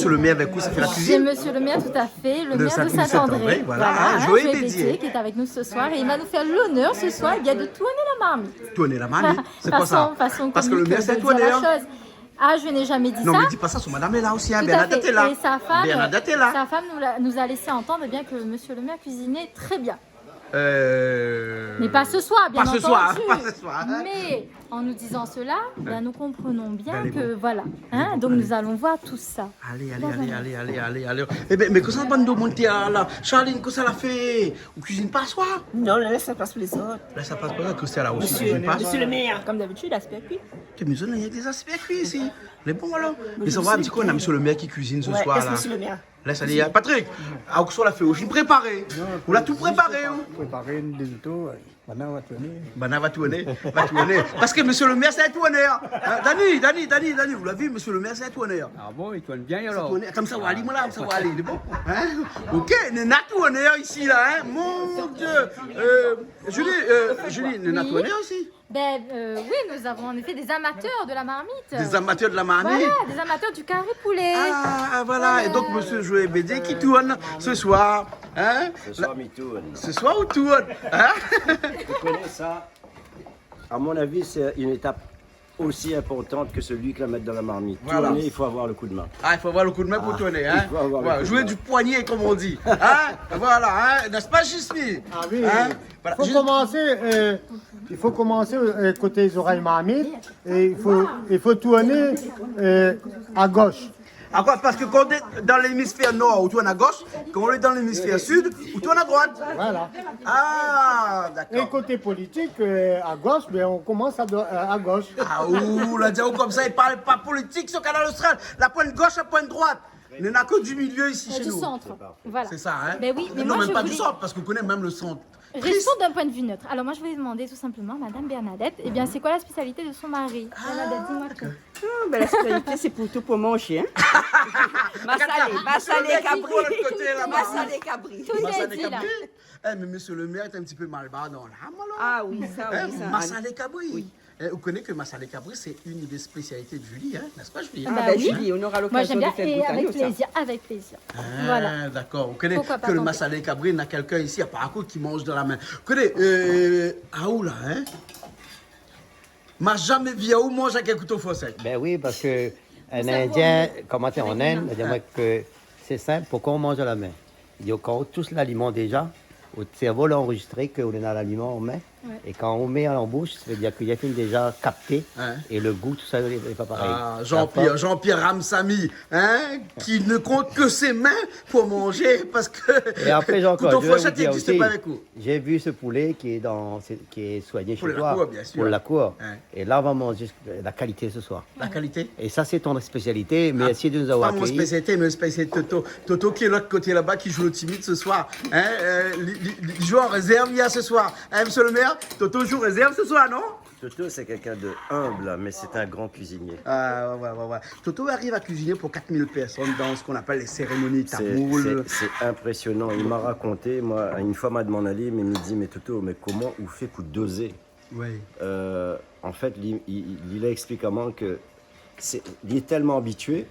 monsieur le maire avec vous, ça fait la C'est cuisine. monsieur le maire, tout à fait, le De maire de Saint-André, Saint-André. voilà, Joël Joël Bédier. Bédier, qui est avec nous ce soir. Et il va nous faire l'honneur ce soir de tourner la marmite. Tourner la marmite, c'est quoi ça? Façon Parce que le comique maire, c'est de dire la tourneur. chose. Ah, je n'ai jamais dit Non, ça. mais dis pas ça, son madame est là aussi, hein. Tout à Bernadette fait. est là. Et sa femme, Bernadette est là. nous a laissé entendre bien que monsieur le maire cuisinait très bien. Mais pas ce soir, bien Pas entendu. ce soir, pas ce soir. Mais en nous disant cela, bien, nous comprenons bien Allez, que bon. voilà. Hein, donc nous allons voir tout ça. Allez. Eh ben, mais que ça, bande de monter là. Charline, que ça l'a fait? On cuisine pas à soir? Non, laisse ça passe pour les autres. Là, ça passe pas là, que c'est là aussi. Monsieur, cuisine pas à monsieur soir. le maire, comme d'habitude, aspect cuit. T'es mis il y a des aspects cuits ici. Les bons alors. Mais ça va un petit coup, on a monsieur le maire qui cuisine ce soir Est-ce là. monsieur le maire? Laisse aller. Patrick, à Auxon l'a fait aussi préparé. On l'a tout préparé. Préparer une des autos, maintenant on va tourner. Bana va tourner. Parce que monsieur le maire, c'est un tourneur. Hein, Dani, vous l'avez vu, monsieur le maire, c'est un tourneur. Ah bon, il tourne bien alors. Comme ça, Wally, moi là, comme ça, Wally, c'est bon. Hein? Ok, Nena tourneur ici là, hein. Mon Dieu. Julie, Nena tourneur aussi. Oui, nous avons en effet des amateurs de la marmite. Des amateurs de la marmite. Voilà, des amateurs du carré poulet. Ah, voilà. Et donc, monsieur Joël Bédier qui tourne ce soir. Hein? Ce soir, il tourne. Ce soir, où tourne? Hein? Vous connaissez ça? À mon avis, c'est une étape aussi importante que celui que la mettre dans la marmite. Voilà. Tourner, il faut avoir le coup de main. Ah, il faut avoir le coup de main pour tourner, hein? il faut avoir le Voilà, coup de jouer main. du poignet, comme on dit. Hein? Voilà, hein? N'est-ce pas, Gismi? Ah oui, Hein? Voilà. il faut commencer côté les oreilles marmites et il faut tourner à gauche. À quoi? Parce que quand on est dans l'hémisphère nord, on tourne à gauche. Quand on est dans l'hémisphère sud, on tourne à droite. Voilà. Ah, Et d'accord. côté politique, à gauche, ben, on commence à gauche. Ah, ouh, la diao comme ça, il parle pas politique sur Canal Austral. La pointe gauche, la pointe droite. Il n'y en a que du milieu ici chez Du nous. centre. Voilà. C'est ça, hein? Ben oui, mais non, moi, même je pas voulais- du centre, parce qu'on connaît même le centre. Restons d'un point de vue neutre. Alors moi je voulais demander tout simplement, Madame Bernadette, eh bien c'est quoi la spécialité de son mari? Bernadette, dis-moi tout. La spécialité, c'est pour tout pour manger. Hein? Massalé cabri. Massalé cabri. Tout est dit là. Eh, mais monsieur le maire est un petit peu mal bas dans l'âme, alors. Ah oui, ça, Hein, oui, ça. Massalé Cabri. Eh, vous connaissez que Massalé Cabri, c'est une des spécialités de Julie, hein, n'est-ce pas, Julie? Ah, Bah ben oui. Julie, on aura Moi l'occasion j'aime de bien faire et goûter avec à ça. plaisir, avec plaisir. Ah, Voilà. d'accord. Vous connaissez Pourquoi pas que le tenter. Massalé Cabri, il y a quelqu'un ici, à Paracourt, qui mange de la main. Vous connaissez, à où là, hein? M'a jamais vu à où mange avec un couteau fossé. Ben oui, parce que un Indien, commenté en Inde, il dit que c'est simple, pourquoi on mange à la main? Il dit quand on touche l'aliment déjà, au cerveau l'a enregistré qu'on est dans l'aliment en main. Ouais. Et quand on met en bouche, ça veut dire qu'il y a déjà capté. Hein. Et le goût, tout ça n'est pas pareil. Ah, La Jean-Pierre Ramsamy, hein, qui ne compte que ses mains pour manger parce que Et après, j'ai encore, couteau je vais vous fossette dire n'existe aussi, pas avec vous. j'ai vu ce poulet qui est soigné Pour chez la toi. cour, bien sûr. Pour la cour. Hein. Et là, on va manger la qualité ce soir. La qualité? Et ça, c'est ton spécialité. Merci de nous Pas avoir mon accueillis. spécialité, mais spécialité Toto. Toto qui est de l'autre côté là-bas, qui joue le timide ce soir. Hein, il joue en réserve, il y a ce soir. Hein, monsieur le maire, Toto joue réserve ce soir, non? Toto, c'est quelqu'un de humble, mais c'est un grand cuisinier. Ah, ouais. Toto arrive à cuisiner pour 4000 personnes dans ce qu'on appelle les cérémonies C'est tamoul. c'est impressionnant. Il m'a raconté, moi, une fois, m'a demandé, mais il me dit, mais Toto, mais comment vous faites pour doser? Oui. En fait, il a expliqué comment que il est tellement habitué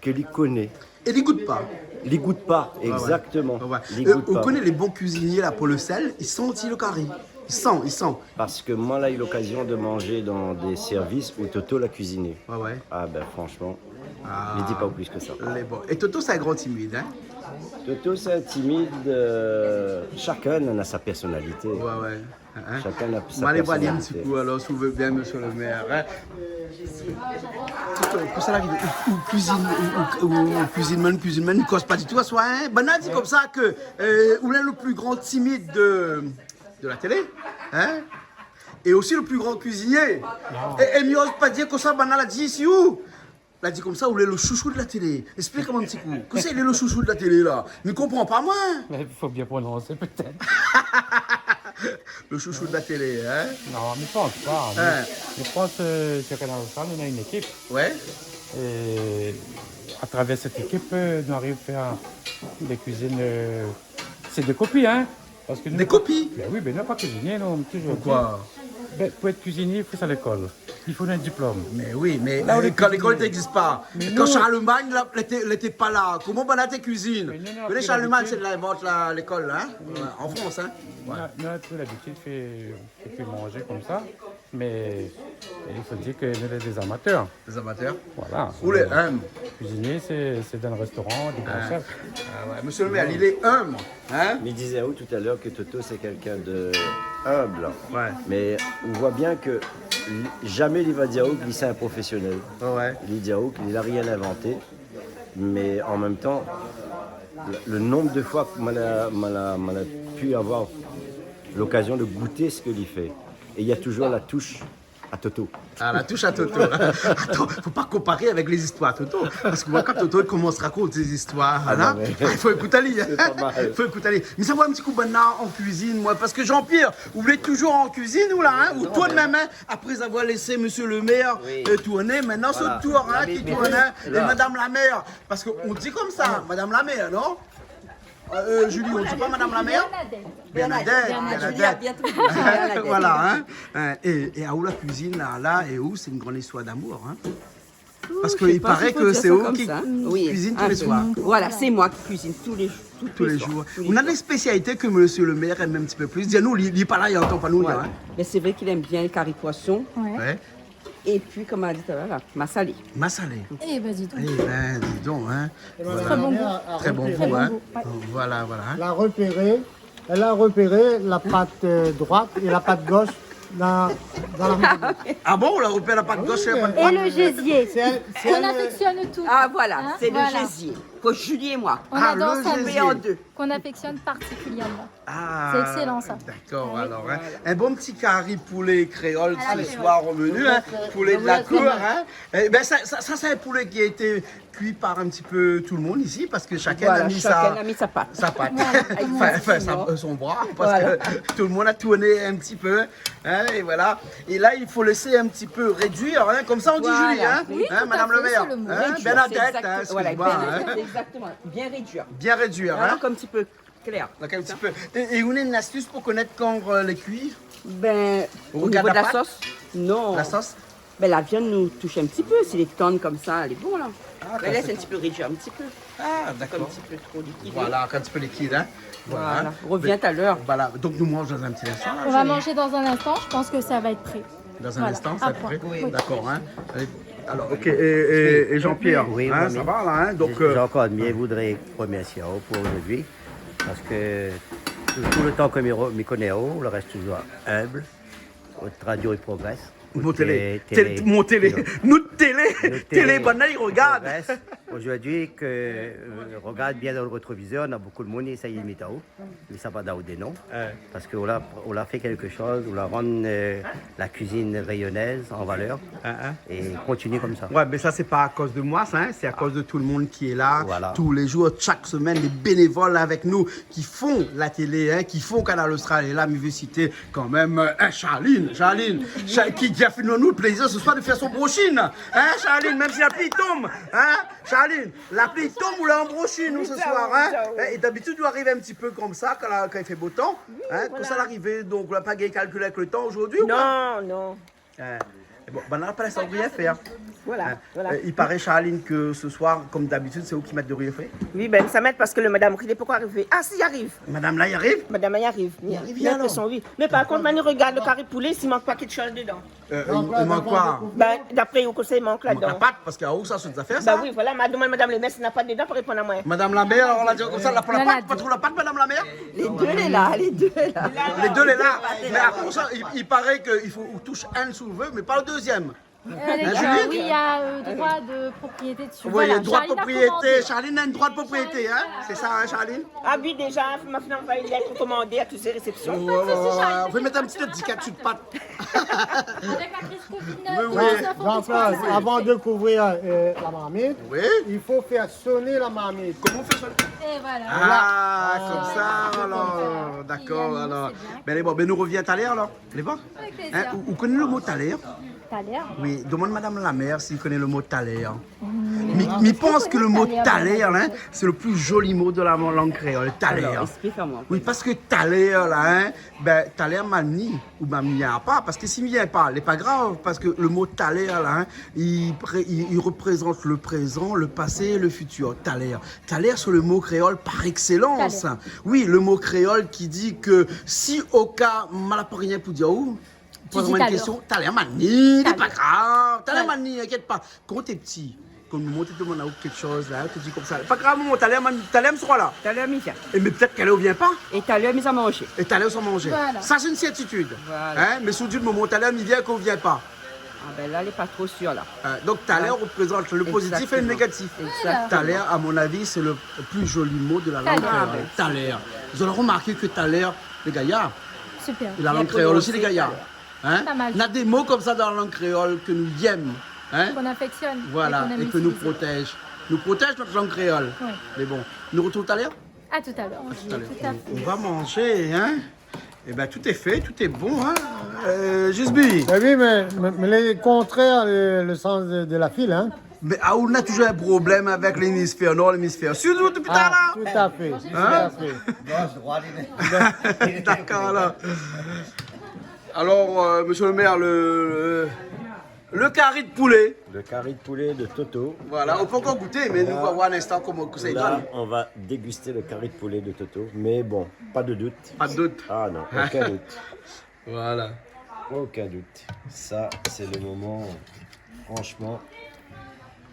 qu'il connaît. Et il goûte pas. Il goûte pas, exactement. Ouais. Il goûte On pas. connaît les bons cuisiniers là pour le sel, ils sentent le carré. Ils sentent. Parce que moi, là, j'ai eu l'occasion de manger dans des services où Toto l'a cuisiné. Ouais. Ah ben franchement, Ah. ne dis pas plus que ça. Les bons. Et Toto, c'est un grand timide, hein? Toto, c'est un timide. Chacun en a sa personnalité. Ouais. Hein? Chacun a sa Allez voir un petit personnalité. coup, alors, si vous voulez bien, monsieur le maire. Hein? Pour ça, là, cuisine, ne cause pas du tout à soi. Hein? Ben, on a dit comme ça que vous êtes le plus grand timide de la télé. Hein? Et aussi le plus grand cuisinier. Et il n'ose pas dire que ça, ben, on l'a dit ici où? Il a dit comme ça, vous êtes le chouchou de la télé. Explique-moi un petit coup. Que c'est le chouchou de la télé, là? Il ne comprend pas, moi. Il faut bien prononcer peut-être. Le chouchou de la télé, hein? Non, mais je pense pas. Hein. Je pense que chez Canal Austral, on a une équipe. Ouais. Et à travers cette équipe, nous arrivons à faire des cuisines. C'est des copies, hein? Parce que nous, Des copies? Ben oui, ben non, pas cuisinier, non. Toujours Pourquoi? Ben, pour être cuisinier, il faut ça à l'école. Il faut un diplôme. Mais oui, mais Là, on est quand l'école cuisinier. n'existe pas, Mais quand nous- Charlemagne n'était pas là, comment on a tes cuisines? Mais nous, on a Vous voyez, pris Charlemagne, l'habitude. c'est de l'invente l'école, hein? En France, hein? Nous, on a pris l'habitude de manger comme ça, mais il faut dire que nous sommes des amateurs. Les amateurs. Voilà. Ou les humbles. Cuisinier, c'est dans le restaurant, du grand chef. Ah ouais, monsieur le maire, il est humble, hein? Mais il disait tout à l'heure que Toto c'est quelqu'un de humble. Ouais. Mais on voit bien que jamais Liva Diaouk, il c'est un professionnel. Ouais. Liva Diaouk, il n'a rien inventé. Mais en même temps, le nombre de fois que on a pu avoir l'occasion de goûter ce qu'il fait. Et il y a toujours la touche à Toto. Ah, la touche à Toto. Attends, faut pas comparer avec les histoires Toto. Parce que moi, quand Toto il commence à raconter des histoires, là, non, mais- il faut écouter Ali. C'est pas mal. Il faut écouter Ali. Mais ça va un petit coup maintenant en cuisine, moi. Parce que Jean-Pierre, vous voulez toujours en cuisine ou là, hein? Ou toi de même, hein, après avoir laissé monsieur le maire Oui. tourner, maintenant Voilà. c'est le tour, hein, Mais- qui mais- tourne, hein, et là. madame la maire. Parce qu'on dit comme ça, madame la maire, non? Julie, on dit pas madame la maire? Bernadette. Julia, bien trouvé. Bernadette. Voilà, hein. Et à où la cuisine, là, et où, c'est une grande histoire d'amour, hein. Parce Je sais qu'il pas paraît s'il faut que dire c'est ça eux comme qui ça. Oui, cuisinent un tous les peu. soirs. Voilà, c'est moi qui cuisine tous les soirs. Jours. Tous les On a soirs. des spécialités que monsieur le maire aime un petit peu plus. Dis-nous, il n'est pas là, il n'entend pas nous, Voilà. hein. Mais c'est vrai qu'il aime bien les carrés poissons. Ouais. Et puis, comme on a dit tout à l'heure, ma salée. Ma salée. Eh ben, dis donc. Eh ben, dis donc, hein. Très bon goût. Très bon Très goût, bon hein. goût, ouais. Voilà, voilà. hein. Elle a repéré la patte droite et la patte gauche dans la main. Ah bon, on l'a repéré la patte gauche et la patte Et droite. le gésier. C'est On elle- affectionne tout. Ah, voilà, Hein, c'est voilà. le gésier. Pour Julie et moi. On Ah, adore le ça. gésier. En deux. Qu'on affectionne particulièrement. Ah, C'est excellent, ça. D'accord, alors. Hein. Un bon petit curry poulet créole À la ce créole. soir au menu, hein. Poulet de la cour. Hein. Eh ben, ça c'est un poulet qui a été cuit par un petit peu tout le monde ici, parce que chacun Voilà, a mis chacun sa... a mis sa pâte. sa patte. Voilà. Son bras, parce Voilà. que tout le monde a tourné un petit peu. Hein, et voilà. Et là, il faut laisser un petit peu réduire, hein, comme ça on dit Voilà. Julie, hein, Oui, hein, tout Madame à le fait, maire. c'est le mot. Hein, Réduire, Bernadette, c'est hein, exact- voilà, excuse-moi, Bernadette, hein. exactement. Bien réduire. Bien réduire. Voilà, Hein. comme un petit peu clair. Donc un petit peu. Et on a une astuce pour connaître quand les cuire, Ben, Au au regard niveau de de la la pâte? sauce, non. la sauce. Ben, la viande nous touche un petit peu. Si les tonnes comme ça, elle est bonne, là. Ah, Mais laisse un petit peu réduire, un petit peu. Ah, Comme un d'accord. petit peu trop liquide. Voilà, un petit peu liquide. Hein. Voilà. Reviens à l'heure. Voilà, donc nous mangeons dans un petit instant. là, On va Julie. manger dans un instant. Je pense que ça va être prêt. Dans un Voilà, instant, ça à va être prêt. point. Oui. D'accord, hein. Allez. Alors, ok, et Jean-Pierre, Oui, hein, oui, ça oui. va là, hein. Donc, J'ai encore mieux voudrais remercier pour aujourd'hui parce que tout le temps que me connaît, on le reste toujours humble, radio il progresse. mon télé, mon télé, nous télé, bonne il regarde. progresse. Aujourd'hui, que regarde bien dans le rétroviseur, on a beaucoup de monde, ça y est, mais ça va dans des noms. Parce qu'on a fait quelque chose, on a rendu la cuisine rayonnaise en valeur et continue comme ça. Ouais, mais ça, c'est pas à cause de moi, ça, hein, c'est à cause de tout le monde qui est là, Voilà. tous les jours, chaque semaine, les bénévoles avec nous qui font la télé, hein, qui font Canal Austral. Et là, je veux citer quand même Charline, qui a fait nous le plaisir ce soir de faire son brochine. Hein, Charline, même si la pluie tombe. Hein, Charline, la pluie tombe ou là en brochine, nous, ce soir. Hein. Et d'habitude, il doit arriver un petit peu comme ça quand il fait beau temps. Hein, quand ça l'arrivée, donc on n'a pas calculé avec le temps aujourd'hui ou pas? Non. Bon, ben, on n'a pas la rien faire. Voilà. Il paraît, Charline, que ce soir, comme d'habitude, c'est vous qui mettez de rien fait. Oui, ben ça m'aide parce que le madame Ridley, pourquoi arriver? Ah, si, y arrive. Madame là, y arrive. Madame, y arrive. arrive, alors. Oui. Mais par contre, maintenant, regarde le carré poulet, s'il manque pas quelque chose dedans. Il manque quoi? Ben, d'après au conseil, il manque Il manque la là-dedans. pâte, parce qu'il y a où ça, c'est des affaires, ça? Ben oui, voilà, m'a demandé madame le maire s'il n'a pas dedans pour répondre à moi. Madame la mère, on l'a dit comme ça, la Voilà. pâte, pas trop la pâte, madame la mère? Les deux, les là, les deux, là. Les deux, les là. Mais à cause ça, il paraît qu'il faut on touche un sous le mais pas le deuxième. D'accord, Julie oui, il y a droit de propriété dessus. Vous voyez, Voilà, droit de Charline a propriété. commandé. Charline a un droit de propriété, hein? C'est ça, hein, Charline? Ah oui, déjà, ma fille envoie une lettre commandée à toutes ses réceptions. On peut mettre un petit étiquette dessus de pâte. Avec la Christophe Oui, Jean-Claude, avant de couvrir la marmite, Oui. il faut faire sonner la marmite. Comment on fait ça? Et voilà. Ah, comme ça, alors. D'accord, Yannick, alors. c'est bien. Ben, allez, bon, ben, nous revient tout à l'heure, alors. Allez voir. Avec Hein, plaisir. vous connaissez le mot tout à l'heure? Thaler. Oui, demande Madame la mère s'il connaît le mot Thaler. Mais pense que le mot Thaler, hein, c'est le plus joli mot de la langue créole, Thaler. Alors, explique-moi. Oui, parce que Thaler, là, hein, ben, Thaler Mani, ou ben, il n'y a pas, parce que s'il n'y a pas, c'est pas grave, parce que le mot Thaler, là, hein, il représente le présent, le passé et le futur. Thaler. Thaler, c'est le mot créole par excellence. Thaler. Oui, le mot créole qui dit que si au cas, mal pour rien pour dire où, pose-moi une Thaler. question, Thaler Mani, c'est Thaler. pas grave, Thaler Thaler. Mani, inquiète pas. Quand t'es petit, quand nous montons tout le monde a quelque chose là, tu dis comme ça, pas grave, mon Thaler me sera là. T'as l'heure, Micha. Et mais peut-être qu'elle ne vient pas. Et t'as l'heure, mise à manger. Et Thaler sans manger. Voilà. Ça, c'est une certitude. Voilà. Hein? Mais sous du moment, Thaler, il vient qu'on ne vient pas. Ah ben là, elle n'est pas trop sûre, là. Donc Thaler représente le positif et le Exactement. négatif. Exactement. Thaler, à mon avis, c'est le plus joli mot de la langue Thaler. créole. Thaler. Vous avez remarqué que Thaler, les gaillards, Super. et la langue Bien créole aussi, les prononcé, gaillards. Hein? Pas mal. On a des mots comme ça dans la langue créole que nous aimons. Hein? Qu'on affectionne. Voilà, qu'on aime et que nous utiliser. protège. Nous protège notre langue créole. Ouais. Mais bon, nous retrouvons Thaler. À tout à l'heure. Tout à l'heure. Tout à fait. On va manger, hein? Eh bien, tout est fait, tout est bon, hein? Gisby, Ben oui, mais les contraires, le sens de la file, hein. mais on a toujours un problème avec l'hémisphère nord, l'hémisphère sud, tout putain Ah, là? tout à fait. Tout Hein? à fait. D'accord, là. Alors, monsieur le maire, le carré de poulet, Le carré de poulet de Toto. voilà, on peut encore goûter, mais nous allons voir un instant comment ça Là, donne. on va déguster le carré de poulet de Toto. Mais bon, pas de doute. Pas de doute. Ah non, aucun doute. Voilà. Aucun doute. Ça, c'est le moment, franchement.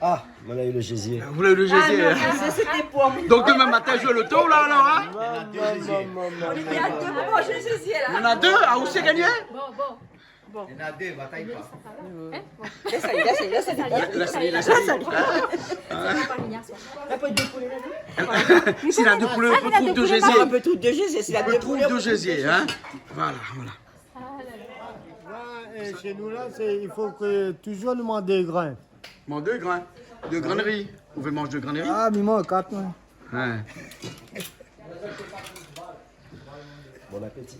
Ah, on a eu le gésier. Vous voulez le gésier, hein? C'était pour moi. Donc demain matin, je joue le tour, là, alors, hein? Il y a deux mots, je sais, là. Il y en a deux, ah, où c'est gagné? La salie. S'il a deux poulets, on peut trouver deux gésiers. Un peu tout de jeu, c'est la On peut deux trouver poules. deux gésiers, hein? Voilà, voilà. Et chez nous, là, il faut que toujours demander des grains. Bon, deux grains de riz. Vous pouvez manger deux grains de riz? Ah, mais moi, 4, moi. Ouais. Bon appétit.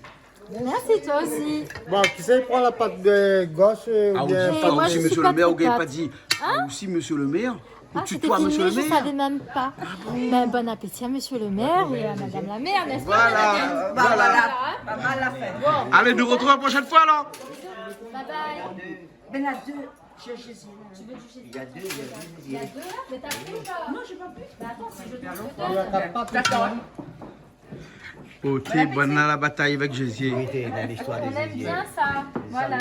Merci, toi aussi. Bon, qui c'est prend la pâte de gauche ou Ah, bien oui, Et moi, aussi, je suis monsieur pas le maire, vous très n'avez pas pâte. dit. Aussi, monsieur le maire. Ou Ah, c'était tutoie, filmé, monsieur le je maire. savais même pas. Ben, bon appétit à monsieur le maire et à madame la maire, n'est-ce pas? Voilà, voilà. Pas mal la fin. Allez, nous retrouvons la prochaine fois, alors. Bye bye. Ben, à deux. Tu veux du gésier? Il y a deux là? Mais t'as pris ou pas? Non, j'ai pas pris. Mais attends, si je te il y a 4 pâtes. Ok, bonne la bataille avec Jésus. Vérité, dans l'histoire On des aime Indiens. bien ça. Voilà.